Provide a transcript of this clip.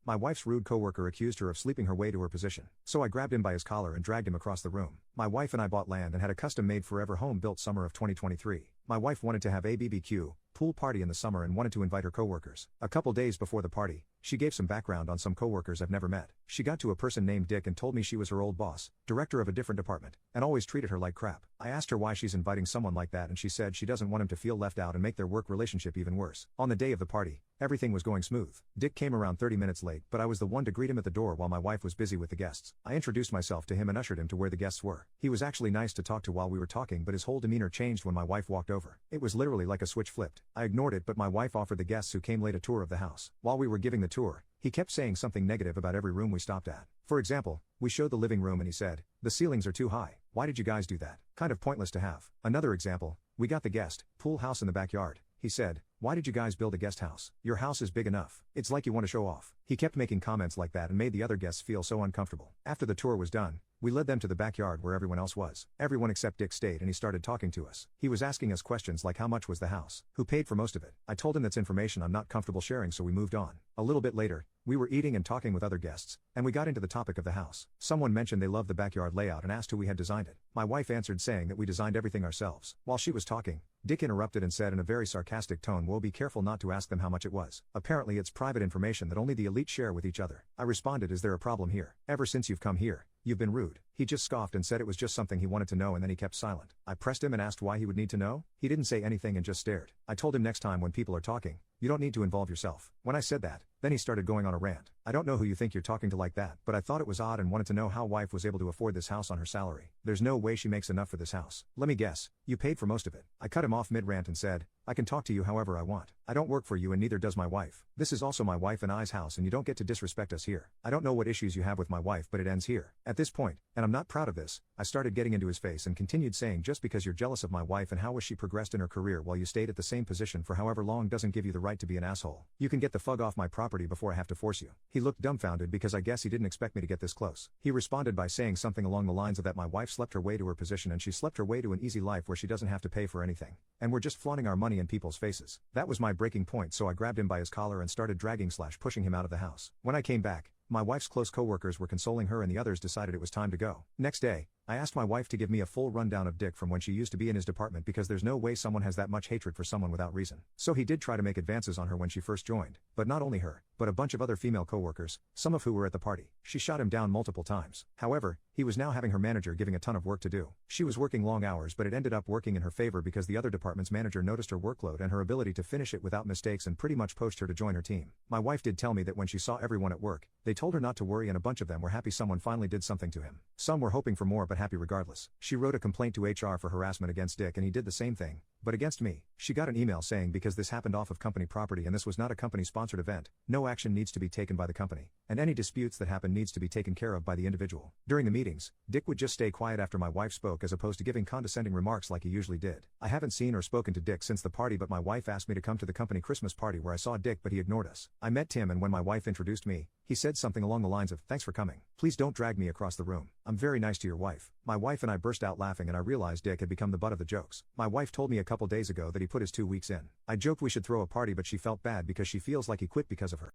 My wife's rude coworker accused her of sleeping her way to her position. So I grabbed him by his collar and dragged him across the room. My wife and I bought land and had a custom-made forever home built summer of 2023. My wife wanted to have a BBQ, pool party in the summer and wanted to invite her coworkers. A couple days before the party, she gave some background on some coworkers I've never met. She got to a person named Dick and told me she was her old boss, director of a different department, and always treated her like crap. I asked her why she's inviting someone like that and she said she doesn't want him to feel left out and make their work relationship even worse. On the day of the party, everything was going smooth. Dick came around 30 minutes late, but I was the one to greet him at the door while my wife was busy with the guests. I introduced myself to him and ushered him to where the guests were. He was actually nice to talk to while we were talking, but his whole demeanor changed when my wife walked over. It was literally like a switch flipped. I ignored it, but my wife offered the guests who came late a tour of the house. While we were giving the tour, he kept saying something negative about every room we stopped at. For example, we showed the living room and he said, "The ceilings are too high. Why did you guys do that? Kind of pointless to have." Another example, we got the guest pool house in the backyard. He said, "Why did you guys build a guest house? Your house is big enough. It's like you want to show off." He kept making comments like that and made the other guests feel so uncomfortable. After the tour was done, we led them to the backyard where everyone else was. Everyone except Dick stayed and he started talking to us. He was asking us questions like how much was the house, who paid for most of it. I told him that's information I'm not comfortable sharing, so we moved on. A little bit later, we were eating and talking with other guests, and we got into the topic of the house. Someone mentioned they loved the backyard layout and asked who we had designed it. My wife answered saying that we designed everything ourselves. While she was talking, Dick interrupted and said in a very sarcastic tone, "Well, be careful not to ask them how much it was. Apparently it's private information that only the elite share with each other." I responded, "Is there a problem here? Ever since you've come here, you've been rude." He just scoffed and said it was just something he wanted to know, and then he kept silent. I pressed him and asked why he would need to know. He didn't say anything and just stared. I told him next time when people are talking, you don't need to involve yourself. When I said that, then he started going on a rant. "I don't know who you think you're talking to like that, but I thought it was odd and wanted to know how wife was able to afford this house on her salary. There's no way she makes enough for this house. Let me guess, you paid for most of it." I cut him off mid-rant and said, "I can talk to you however I want. I don't work for you and neither does my wife. This is also my wife and I's house and you don't get to disrespect us here. I don't know what issues you have with my wife, but it ends here." At this point, and I'm not proud of this, I started getting into his face and continued saying, "Just because you're jealous of my wife and how was she progressed in her career while you stayed at the same position for however long doesn't give you the right to be an asshole. You can get the fuck off my property before I have to force you." He looked dumbfounded because I guess he didn't expect me to get this close. He responded by saying something along the lines of that my wife slept her way to her position and she slept her way to an easy life where she doesn't have to pay for anything. And we're just flaunting our money in people's faces. That was my breaking point, so I grabbed him by his collar and started dragging/pushing him out of the house. When I came back, my wife's close coworkers were consoling her and the others decided it was time to go. Next day, I asked my wife to give me a full rundown of Dick from when she used to be in his department because there's no way someone has that much hatred for someone without reason. So he did try to make advances on her when she first joined, but not only her, but a bunch of other female coworkers, some of who were at the party. She shot him down multiple times. However, he was now having her manager giving a ton of work to do. She was working long hours, but it ended up working in her favor because the other department's manager noticed her workload and her ability to finish it without mistakes and pretty much poached her to join her team. My wife did tell me that when she saw everyone at work, they told her not to worry and a bunch of them were happy someone finally did something to him. Some were hoping for more but happy regardless. She wrote a complaint to HR for harassment against Dick and he did the same thing, but against me. She got an email saying because this happened off of company property and this was not a company-sponsored event, no action needs to be taken by the company, and any disputes that happen needs to be taken care of by the individual. During the meetings, Dick would just stay quiet after my wife spoke as opposed to giving condescending remarks like he usually did. I haven't seen or spoken to Dick since the party, but my wife asked me to come to the company Christmas party where I saw Dick, but he ignored us. I met Tim and when my wife introduced me, he said something along the lines of, "Thanks for coming. Please don't drag me across the room. I'm very nice to your wife." My wife and I burst out laughing and I realized Dick had become the butt of the jokes. My wife told me a couple days ago that he put his 2 weeks in. I joked we should throw a party, but she felt bad because she feels like he quit because of her.